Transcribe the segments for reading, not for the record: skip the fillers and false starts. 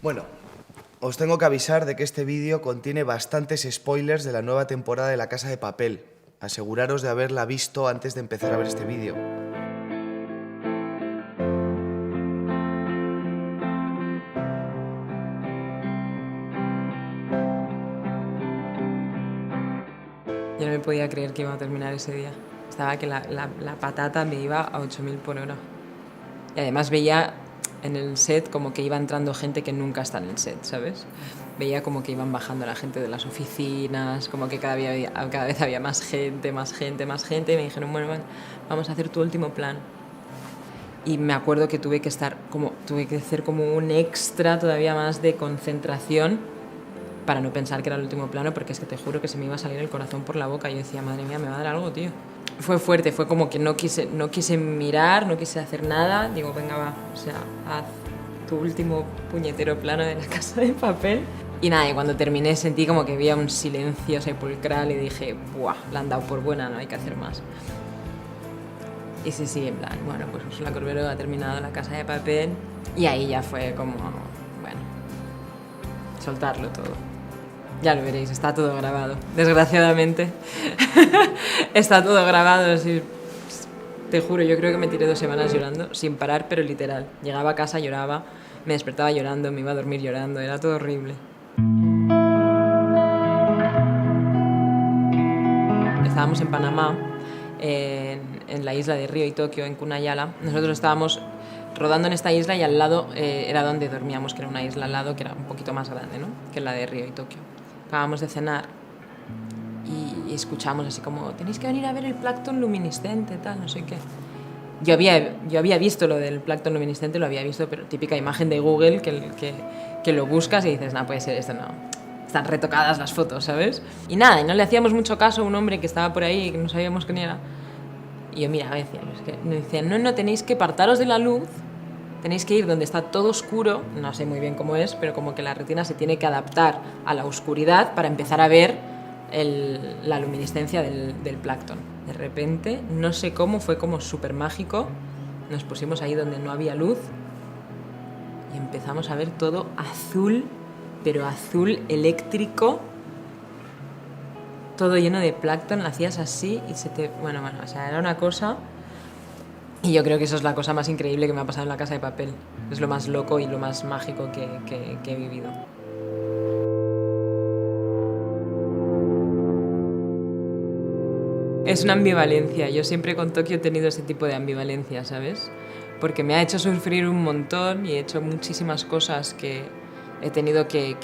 Bueno, os tengo que avisar de que este vídeo contiene bastantes spoilers de la nueva temporada de La Casa de Papel. Aseguraros de haberla visto antes de empezar a ver este vídeo. Yo no me podía creer que iba a terminar ese día. Estaba que la patata me iba a 8000 por hora. Y además veía en el set como que iba entrando gente que nunca está en el set, ¿sabes? Veía como que iban bajando la gente de las oficinas, como que cada vez había más gente, y me dijeron, bueno, vamos a hacer tu último plan. Y me acuerdo que tuve que hacer como un extra todavía más de concentración para no pensar que era el último plano, porque es que te juro que se me iba a salir el corazón por la boca. Yo decía, madre mía, me va a dar algo, tío. Fue fuerte, fue como que no quise mirar, no quise hacer nada. Digo, venga, va, o sea, haz tu último puñetero plano de La Casa de Papel. Y nada, y cuando terminé sentí como que había un silencio sepulcral y dije, buah, la han dado por buena, no hay que hacer más. Y sí, en plan, bueno, pues Úrsula Corberó ha terminado La Casa de Papel y ahí ya fue como, bueno, soltarlo todo. Ya lo veréis, está todo grabado, desgraciadamente. Está todo grabado, sí. Te juro, yo creo que me tiré 2 semanas llorando, sin parar, pero literal. Llegaba a casa, lloraba, me despertaba llorando, me iba a dormir llorando, era todo horrible. Estábamos en Panamá, en la isla de Río y Tokio, en Kunayala. Nosotros estábamos rodando en esta isla y al lado era donde dormíamos, que era una isla al lado que era un poquito más grande, ¿no?, que la de Río y Tokio. Acabamos de cenar y escuchamos así como, tenéis que venir a ver el plancton luminiscente, tal, no sé qué. Yo había visto lo del plancton luminiscente, lo había visto, pero típica imagen de Google que lo buscas y dices, no, puede ser esto, no. Están retocadas las fotos, ¿sabes? Y nada, y no le hacíamos mucho caso a un hombre que estaba por ahí, que no sabíamos quién era. Y yo, mira, me decían, no, tenéis que apartaros de la luz, tenéis que ir donde está todo oscuro, no sé muy bien cómo es, pero como que la retina se tiene que adaptar a la oscuridad para empezar a ver la luminiscencia del plancton. De repente, no sé cómo, fue como súper mágico, nos pusimos ahí donde no había luz y empezamos a ver todo azul, pero azul eléctrico, todo lleno de plancton, hacías así y Bueno, o sea, era una cosa. Y yo creo que eso es la cosa más increíble que me ha pasado en La Casa de Papel. Es lo más loco y lo más mágico que he vivido. Es una ambivalencia. Yo siempre con Tokio he tenido ese tipo de ambivalencia, ¿sabes? Porque me ha hecho sufrir un montón y he hecho muchísimas cosas que he tenido que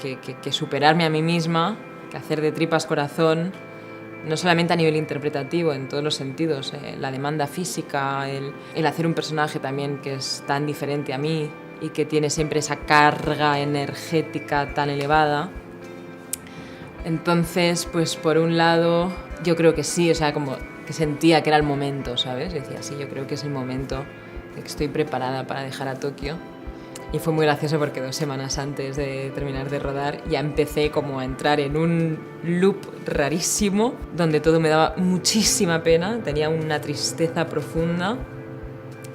superarme a mí misma, que hacer de tripas corazón. No solamente a nivel interpretativo, en todos los sentidos, la demanda física, el hacer un personaje también que es tan diferente a mí y que tiene siempre esa carga energética tan elevada. Entonces, pues por un lado, yo creo que sí, o sea, como que sentía que era el momento, ¿sabes? Decía, sí, yo creo que es el momento, de que estoy preparada para dejar a Tokio. Y fue muy gracioso porque 2 semanas antes de terminar de rodar ya empecé como a entrar en un loop rarísimo donde todo me daba muchísima pena, tenía una tristeza profunda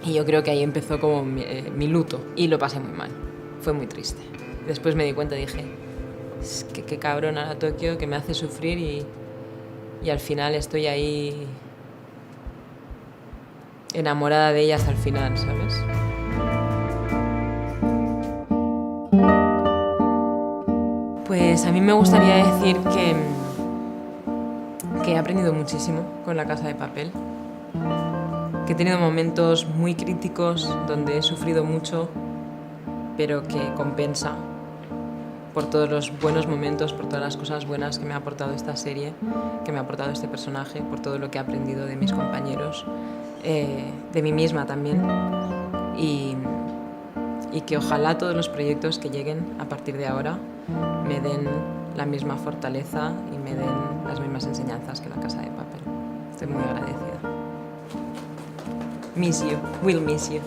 y yo creo que ahí empezó como mi luto y lo pasé muy mal, fue muy triste. Después me di cuenta y dije, es que qué cabrona la Tokio, que me hace sufrir y al final estoy ahí enamorada de ella hasta el final, ¿sabes? Pues a mí me gustaría decir que he aprendido muchísimo con La Casa de Papel, que he tenido momentos muy críticos donde he sufrido mucho, pero que compensa por todos los buenos momentos, por todas las cosas buenas que me ha aportado esta serie, que me ha aportado este personaje, por todo lo que he aprendido de mis compañeros, de mí misma también, y que ojalá todos los proyectos que lleguen a partir de ahora me den la misma fortaleza y me den las mismas enseñanzas que La Casa de Papel. Estoy muy agradecida. Miss you, will miss you.